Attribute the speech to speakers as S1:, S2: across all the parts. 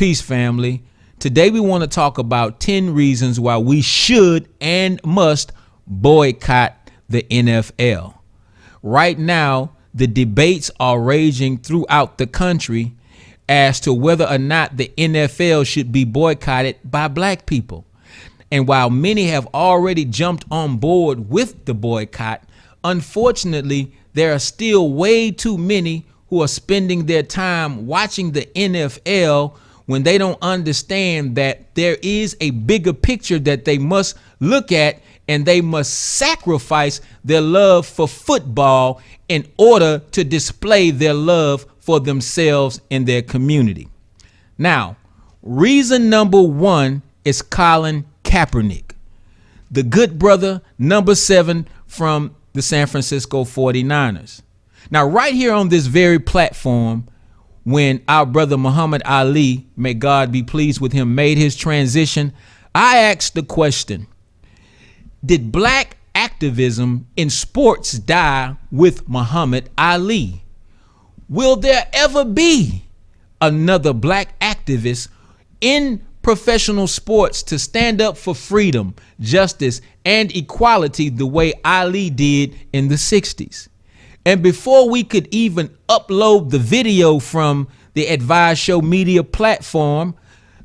S1: Peace, family. Today we want to talk about 10 reasons why we should and must boycott the NFL. Right now, the debates are raging throughout the country as to whether or not the NFL should be boycotted by black people. And while many have already jumped on board with the boycott, unfortunately, there are still way too many who are spending their time watching the NFL when they don't understand that there is a bigger picture that they must look at, and they must sacrifice their love for football in order to display their love for themselves and their community. Now, reason number one is Colin Kaepernick, the good brother, number 7 from the San Francisco 49ers. Now, right here on this very platform, when our brother Muhammad Ali, may God be pleased with him, made his transition, I asked the question, did black activism in sports die with Muhammad Ali? Will there ever be another black activist in professional sports to stand up for freedom, justice, and equality the way Ali did in the 60s? And before we could even upload the video from the Advise Show media platform,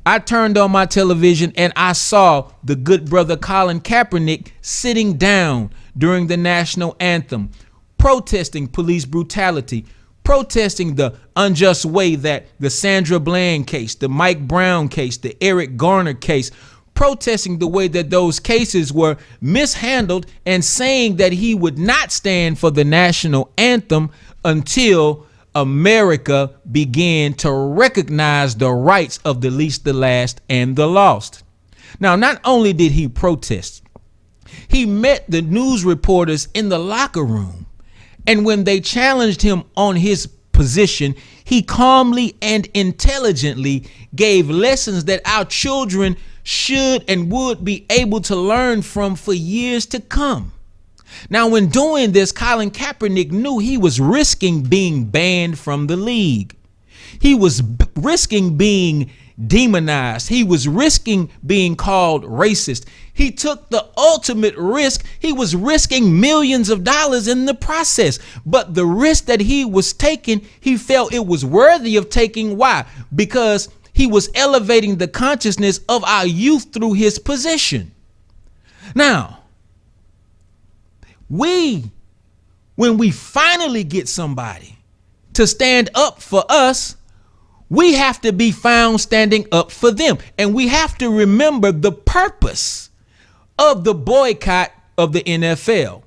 S1: I turned on my television and I saw the good brother Colin Kaepernick sitting down during the national anthem, protesting police brutality, protesting the unjust way that the Sandra Bland case, the Mike Brown case, the Eric Garner case, protesting the way that those cases were mishandled, and saying that he would not stand for the national anthem until America began to recognize the rights of the least, the last, and the lost. Now, not only did he protest, he met the news reporters in the locker room. And when they challenged him on his position, he calmly and intelligently gave lessons that our children should and would be able to learn from for years to come. Now, when doing this, Colin Kaepernick knew he was risking being banned from the league. He was risking being demonized. He was risking being called racist. He took the ultimate risk. He was risking millions of dollars in the process. But the risk that he was taking, he felt it was worthy of taking. Why? Because he was elevating the consciousness of our youth through his position. Now, when we finally get somebody to stand up for us, we have to be found standing up for them. And we have to remember the purpose of the boycott of the NFL.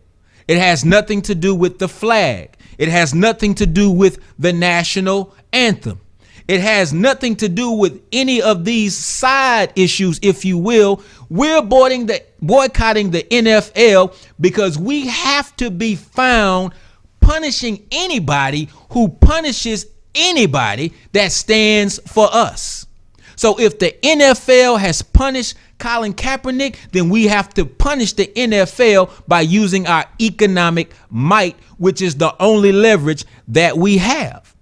S1: It has nothing to do with the flag. It has nothing to do with the national anthem. It has nothing to do with any of these side issues, if you will. We're boycotting the NFL because we have to be found punishing anybody who punishes anybody that stands for us. So if the NFL has punished Colin Kaepernick, then we have to punish the NFL by using our economic might, which is the only leverage that we have.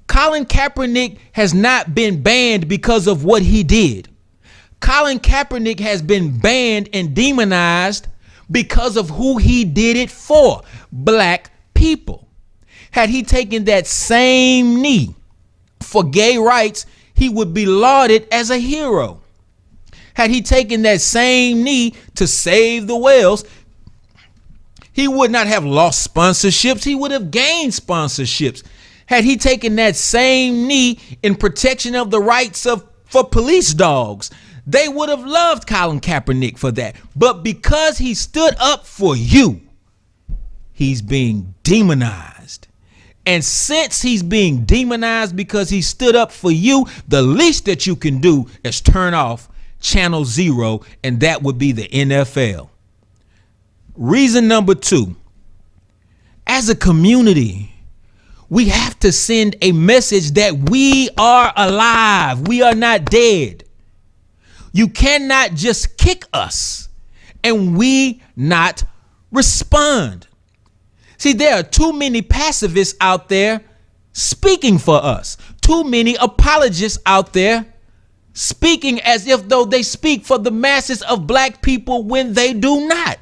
S1: Colin Kaepernick has not been banned because of what he did. Colin Kaepernick has been banned and demonized because of who he did it for, black people. Had he taken that same knee for gay rights, he would be lauded as a hero. Had he taken that same knee to save the whales, he would not have lost sponsorships. He would have gained sponsorships. Had he taken that same knee in protection of the rights for police dogs, they would have loved Colin Kaepernick for that. But because he stood up for you, he's being demonized. And since he's being demonized because he stood up for you, the least that you can do is turn off Channel 0, and that would be the NFL. Reason number 2, as a community, we have to send a message that we are alive. We are not dead. You cannot just kick us and we not respond. See, there are too many pacifists out there speaking for us. Too many apologists out there speaking as if though they speak for the masses of black people when they do not.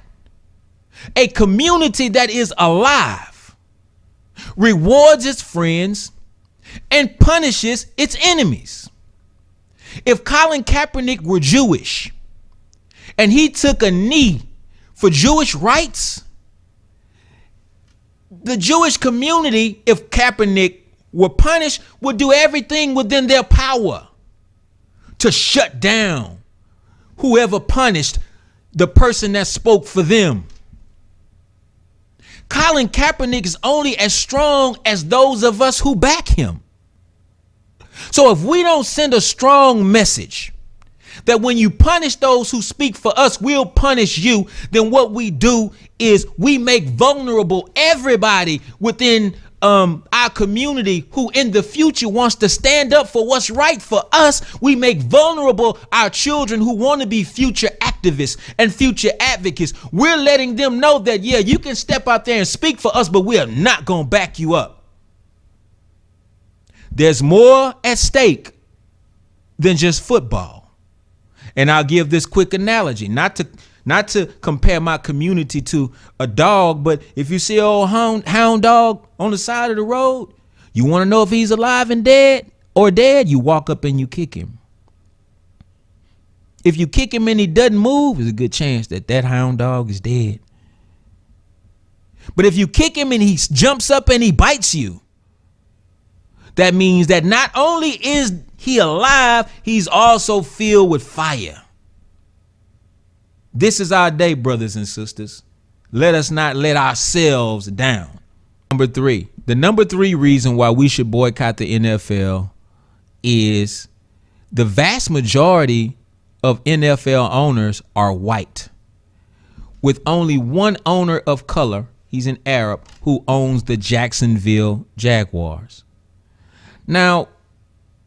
S1: A community that is alive rewards its friends and punishes its enemies. If Colin Kaepernick were Jewish and he took a knee for Jewish rights, the Jewish community, if Kaepernick were punished, would do everything within their power to shut down whoever punished the person that spoke for them. Colin Kaepernick is only as strong as those of us who back him. So if we don't send a strong message that when you punish those who speak for us, we'll punish you, then what we do is we make vulnerable everybody within our community who in the future wants to stand up for what's right for us. We make vulnerable our children who want to be future activists and future advocates. We're letting them know that, yeah, you can step out there and speak for us, but we are not going to back you up. There's more at stake than just football. And I'll give this quick analogy, not to compare my community to a dog, but if you see an old hound dog on the side of the road, you want to know if he's alive and dead or dead, you walk up and you kick him. If you kick him and he doesn't move, there's a good chance that that hound dog is dead. But if you kick him and he jumps up and he bites you, that means that not only is he alive, he's also filled with fire. This is our day, brothers and sisters. Let us not let ourselves down. Number three, the number three reason why we should boycott the NFL is the vast majority of NFL owners are white, with only one owner of color, he's an Arab, who owns the Jacksonville Jaguars. Now,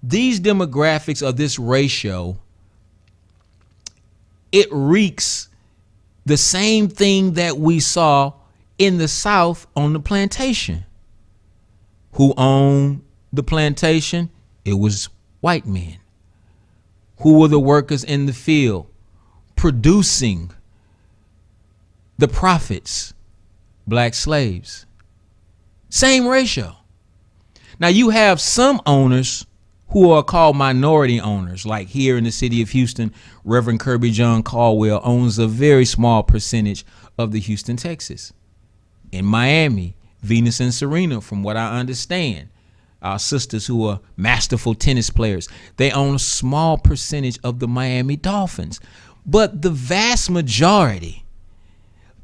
S1: these demographics of this ratio, it reeks the same thing that we saw in the South on the plantation. Who owned the plantation? It was white men. Who were the workers in the field producing the profits? Black slaves. Same ratio. Now you have some owners who are called minority owners, like here in the city of Houston, Reverend Kirby John Caldwell owns a very small percentage of the Houston Texas. In Miami, Venus and Serena, from what I understand, our sisters who are masterful tennis players, they own a small percentage of the Miami Dolphins. But the vast majority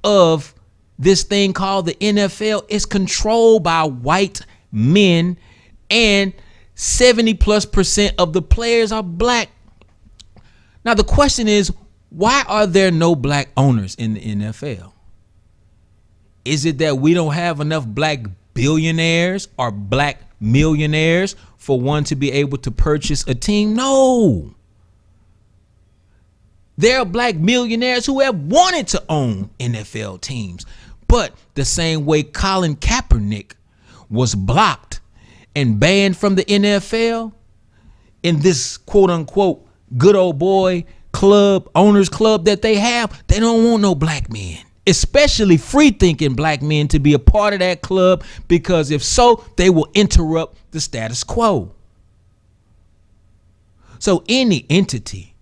S1: of this thing called the NFL is controlled by white men, and 70+% of the players are black. Now the question is, why are there no black owners in the NFL? Is it that we don't have enough black billionaires or black millionaires for one to be able to purchase a team? No. There are black millionaires who have wanted to own NFL teams, but the same way Colin Kaepernick was blocked and banned from the NFL in this quote unquote good old boy club, owners club that they have, they don't want no black men, especially free thinking black men, to be a part of that club, because if so, they will interrupt the status quo. So any entity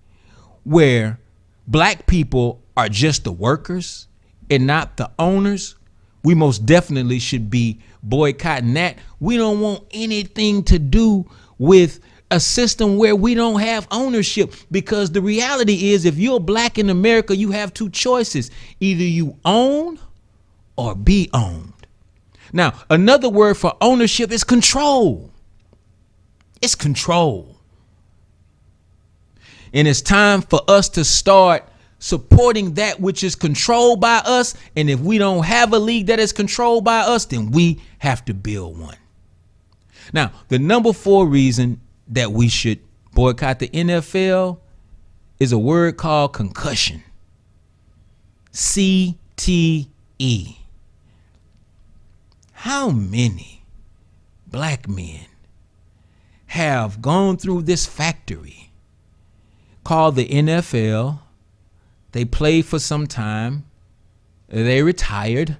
S1: where black people are just the workers and not the owners, we most definitely should be boycotting that. We don't want anything to do with a system where we don't have ownership, because the reality is, if you're black in America, you have two choices. Either you own or be owned. Now, another word for ownership is control. It's control. And it's time for us to start supporting that which is controlled by us. And if we don't have a league that is controlled by us, then we have to build one. Now, the number 4 reason that we should boycott the NFL is a word called concussion. CTE. How many black men have gone through this factory called the NFL. They played for some time. They retired.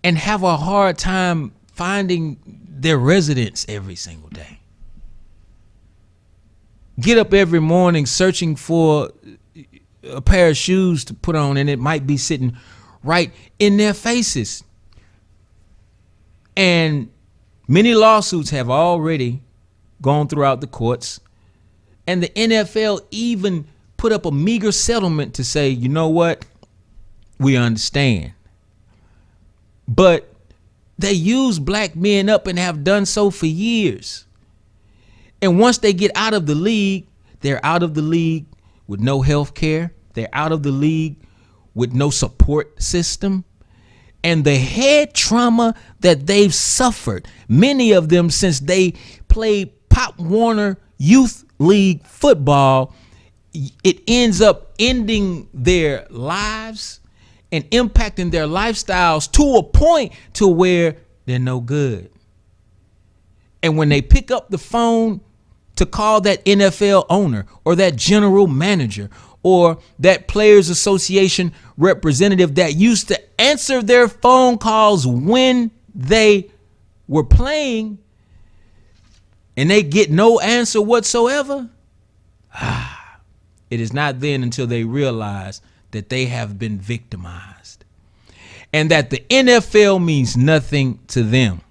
S1: And have a hard time finding their residence every single day. Get up every morning searching for a pair of shoes to put on, and it might be sitting right in their faces. And many lawsuits have already gone throughout the courts, and the NFL even put up a meager settlement to say, you know what, we understand. But they use black men up and have done so for years. And once they get out of the league, they're out of the league with no health care. They're out of the league with no support system. And the head trauma that they've suffered, many of them since they played Pop Warner Youth League football, it ends up ending their lives and impacting their lifestyles to a point to where they're no good. And when they pick up the phone to call that NFL owner or that general manager or that players association representative that used to answer their phone calls when they were playing, and they get no answer whatsoever, it is not then until they realize that they have been victimized and that the NFL means nothing to them.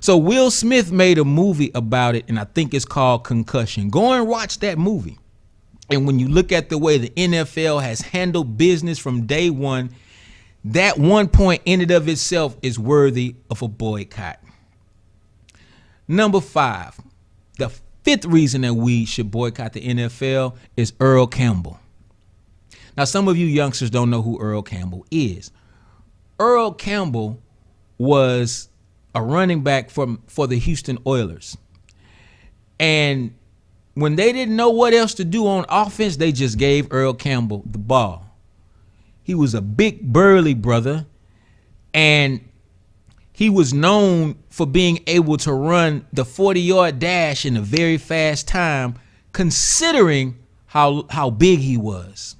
S1: So Will Smith made a movie about it, and I think it's called Concussion. Go and watch that movie. And when you look at the way the NFL has handled business from day one, that one point in and of itself is worthy of a boycott. Number 5, the 5th reason that we should boycott the NFL is Earl Campbell. Now, some of you youngsters don't know who Earl Campbell is. Earl Campbell was a running back for the Houston Oilers. And when they didn't know what else to do on offense, they just gave Earl Campbell the ball. He was a big, burly brother, and he was known for being able to run the 40-yard dash in a very fast time, considering how big he was.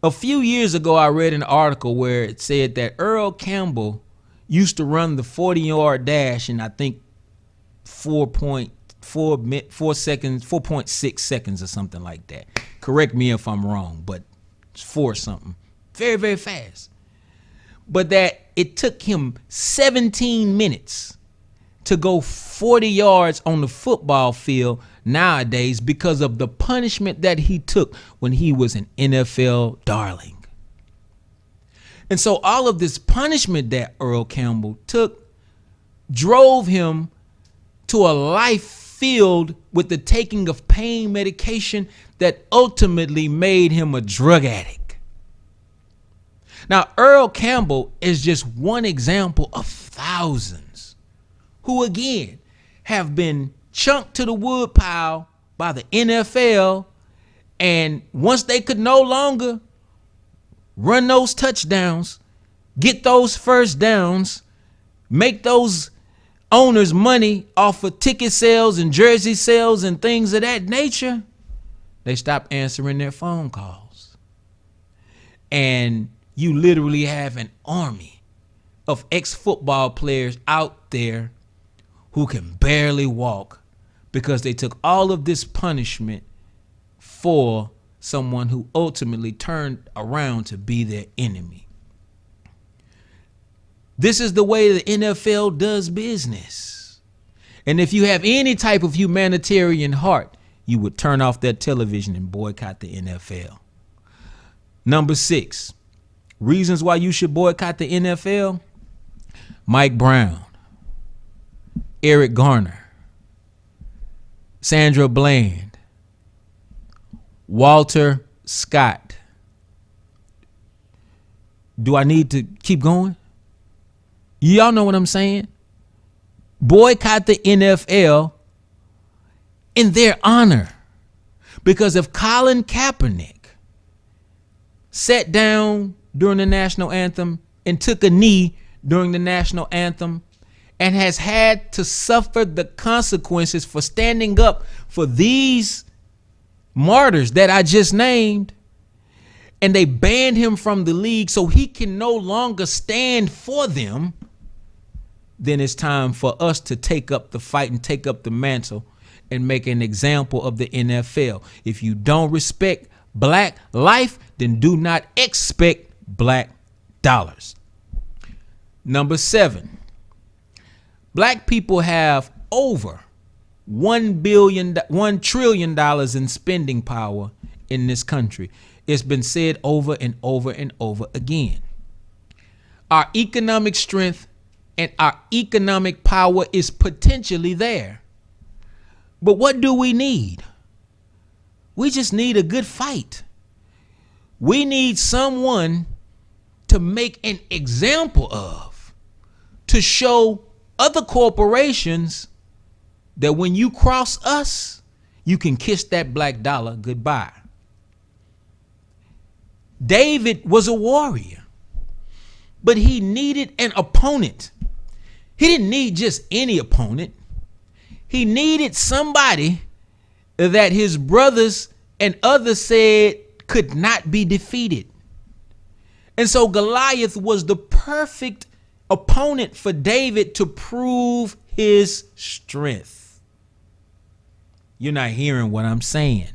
S1: A few years ago, I read an article where it said that Earl Campbell used to run the 40-yard dash in, I think, 4.6 seconds or something like that. Correct me if I'm wrong, but it's 4 something. Very, very fast. But that it took him 17 minutes to go 40 yards on the football field nowadays because of the punishment that he took when he was an NFL darling. And so all of this punishment that Earl Campbell took drove him to a life filled with the taking of pain medication that ultimately made him a drug addict. Now, Earl Campbell is just one example of thousands who, again, have been chunked to the wood pile by the NFL, and once they could no longer run those touchdowns, get those first downs, make those owners money off of ticket sales and jersey sales and things of that nature, they stopped answering their phone calls. And you literally have an army of ex-football players out there who can barely walk because they took all of this punishment for someone who ultimately turned around to be their enemy. This is the way the NFL does business. And if you have any type of humanitarian heart, you would turn off that television and boycott the NFL. Number 6, reasons why you should boycott the NFL: Mike Brown, Eric Garner, Sandra Bland, Walter Scott. Do I need to keep going? Y'all know what I'm saying? Boycott the NFL in their honor. Because if Colin Kaepernick sat down during the national anthem and took a knee during the national anthem and has had to suffer the consequences for standing up for these martyrs that I just named, and they banned him from the league so he can no longer stand for them, then it's time for us to take up the fight and take up the mantle and make an example of the NFL. If you don't respect black life, then do not expect black dollars. Number 7, black people have over $1 trillion in spending power in this country. It's been said over and over and over again. Our economic strength and our economic power is potentially there. But what do we need? We just need a good fight. We need someone to make an example of, to show other corporations that when you cross us, you can kiss that black dollar goodbye. David was a warrior, but he needed an opponent. He didn't need just any opponent. He needed somebody that his brothers and others said could not be defeated. And so Goliath was the perfect opponent for David to prove his strength. You're not hearing what I'm saying.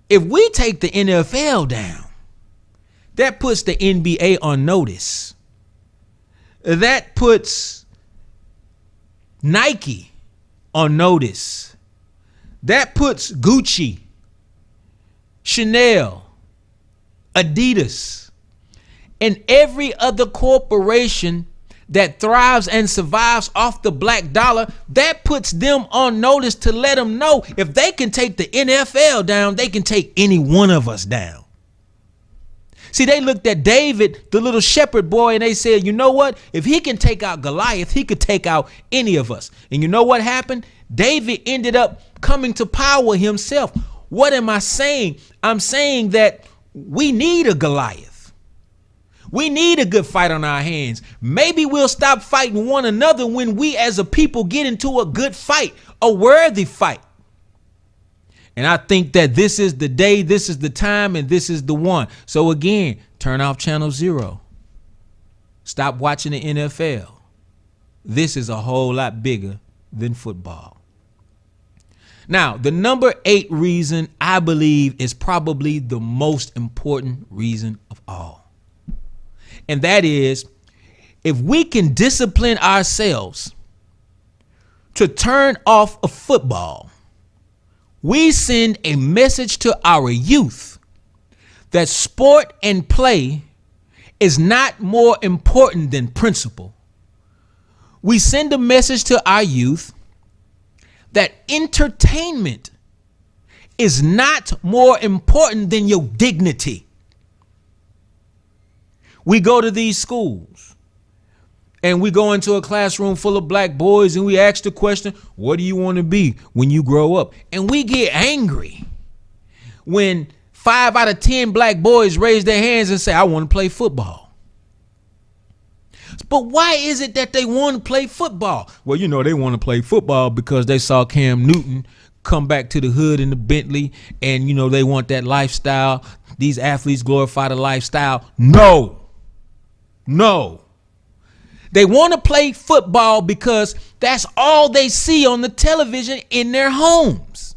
S1: If we take the NFL down, that puts the NBA on notice. That puts Nike on notice. That puts Gucci, Chanel, Adidas, and every other corporation that thrives and survives off the black dollar. That puts them on notice to let them know if they can take the NFL down, they can take any one of us down. See, they looked at David, the little shepherd boy, and they said, you know what? If he can take out Goliath, he could take out any of us. And you know what happened? David ended up coming to power himself. What am I saying? I'm saying that we need a Goliath. We need a good fight on our hands. Maybe we'll stop fighting one another when we as a people get into a good fight, a worthy fight. And I think that this is the day, this is the time, and this is the one. So again, turn off channel 0. Stop watching the NFL. This is a whole lot bigger than football. Now, the number 8 reason I believe is probably the most important reason of all. And that is, if we can discipline ourselves to turn off of football, we send a message to our youth that sport and play is not more important than principle. We send a message to our youth that entertainment is not more important than your dignity. We go to these schools and we go into a classroom full of black boys and we ask the question, what do you want to be when you grow up? And we get angry when 5 out of 10 black boys raise their hands and say, I want to play football. But why is it that they want to play football? Well, you know, they want to play football because they saw Cam Newton come back to the hood in the Bentley, and, you know, they want that lifestyle. These athletes glorify the lifestyle. No. They want to play football because that's all they see on the television in their homes.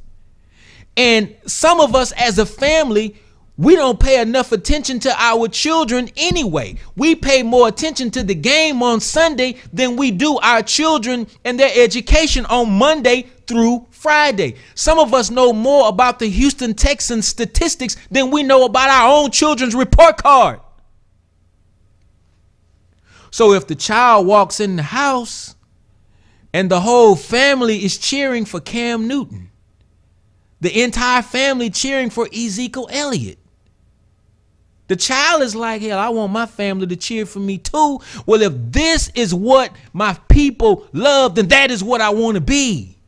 S1: And some of us as a family, we don't pay enough attention to our children anyway. We pay more attention to the game on Sunday than we do our children and their education on Monday through Friday. Some of us know more about the Houston Texans statistics than we know about our own children's report card. So if the child walks in the house and the whole family is cheering for Cam Newton, the entire family cheering for Ezekiel Elliott, the child is like, hell, I want my family to cheer for me too. Well, if this is what my people love, then that is what I want to be.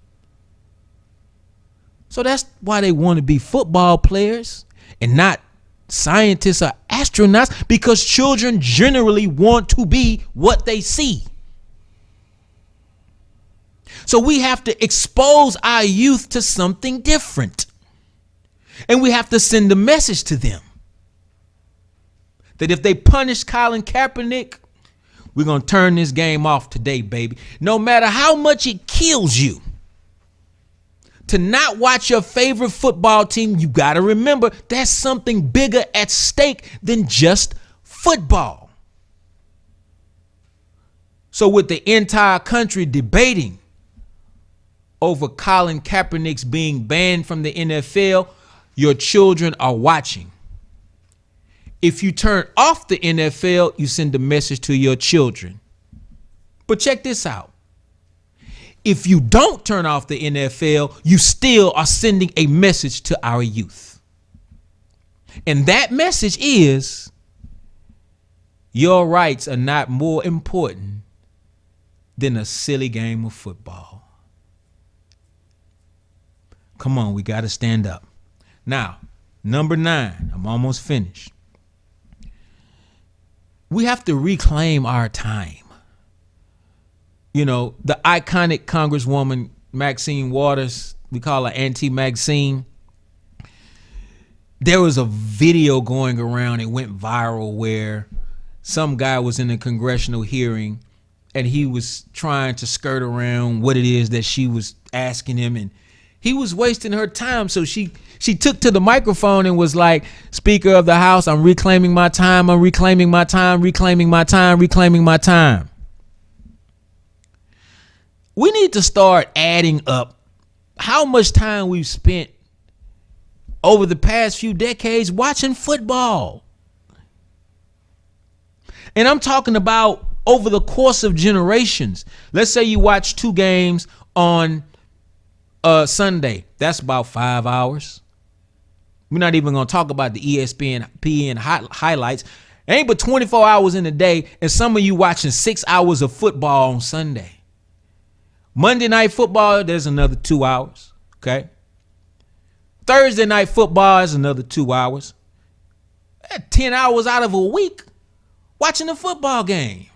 S1: So that's why they want to be football players and not scientists or astronauts, because children generally want to be what they see. So we have to expose our youth to something different. And we have to send a message to them that if they punish Colin Kaepernick, we're going to turn this game off today, baby. No matter how much it kills you to not watch your favorite football team, you got to remember there's something bigger at stake than just football. So with the entire country debating over Colin Kaepernick's being banned from the NFL, your children are watching. If you turn off the NFL, you send a message to your children. But check this out. If you don't turn off the NFL, you still are sending a message to our youth. And that message is your rights are not more important than a silly game of football. Come on, we got to stand up. Now, number 9, I'm almost finished. We have to reclaim our time. You know, the iconic Congresswoman Maxine Waters, we call her Auntie Maxine. There was a video going around, it went viral, where some guy was in a congressional hearing and he was trying to skirt around what it is that she was asking him, and he was wasting her time. So she took to the microphone and was like, "Speaker of the House, I'm reclaiming my time. I'm reclaiming my time, reclaiming my time, reclaiming my time." We need to start adding up how much time we've spent over the past few decades watching football. And I'm talking about over the course of generations. Let's say you watch 2 games on Sunday. That's about 5 hours. We're not even going to talk about the ESPN highlights. It ain't but 24 hours in a day, and some of you watching 6 hours of football on Sunday. Monday night football, there's another 2 hours, okay? Thursday night football is another 2 hours. 10 hours out of a week watching a football game.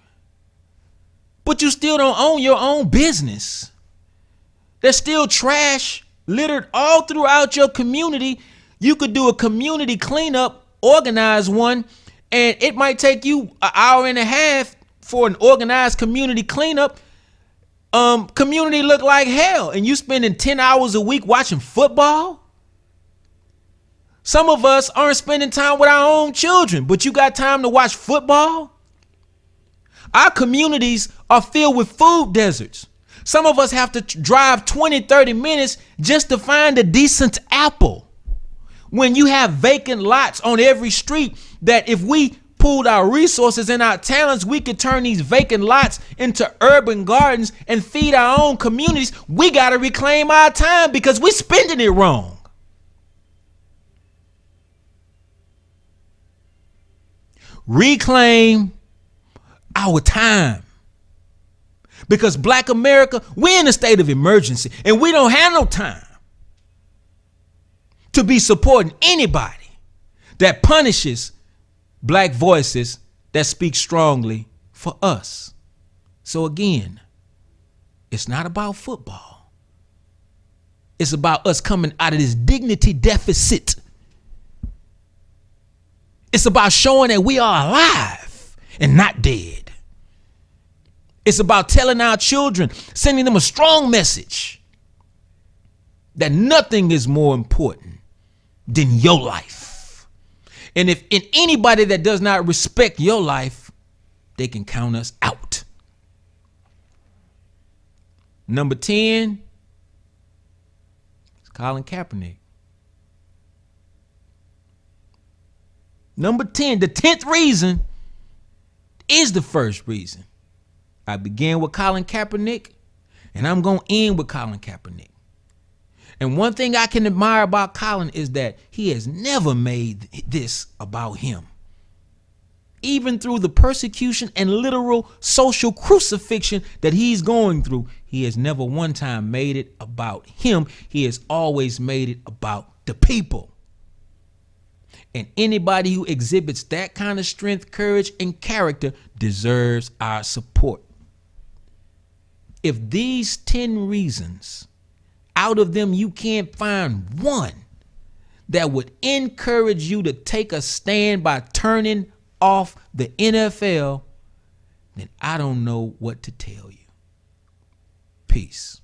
S1: But you still don't own your own business. There's still trash littered all throughout your community. You could do a community cleanup, organize one, and it might take you an hour and a half for an organized community cleanup. Community look like hell, and you spending 10 hours a week watching football. Some of us aren't spending time with our own children, but you got time to watch football. Our communities are filled with food deserts. Some of us have to drive 20, 30 minutes just to find a decent apple. When you have vacant lots on every street that if we pooled our resources and our talents, we could turn these vacant lots into urban gardens and feed our own communities. We got to reclaim our time because we're spending it wrong. Reclaim our time. Because Black America, we're in a state of emergency and we don't have no time to be supporting anybody that punishes Black voices that speak strongly for us. So again, it's not about football. It's about us coming out of this dignity deficit. It's about showing that we are alive and not dead. It's about telling our children, sending them a strong message that nothing is more important than your life. And if in anybody that does not respect your life, they can count us out. Number 10 is Colin Kaepernick. Number 10, the 10th reason is the first reason. I began with Colin Kaepernick, and I'm going to end with Colin Kaepernick. And one thing I can admire about Colin is that he has never made this about him. Even through the persecution and literal social crucifixion that he's going through, he has never one time made it about him. He has always made it about the people. And anybody who exhibits that kind of strength, courage, and character deserves our support. If these 10 reasons, out of them you can't find one that would encourage you to take a stand by turning off the NFL, then I don't know what to tell you. Peace.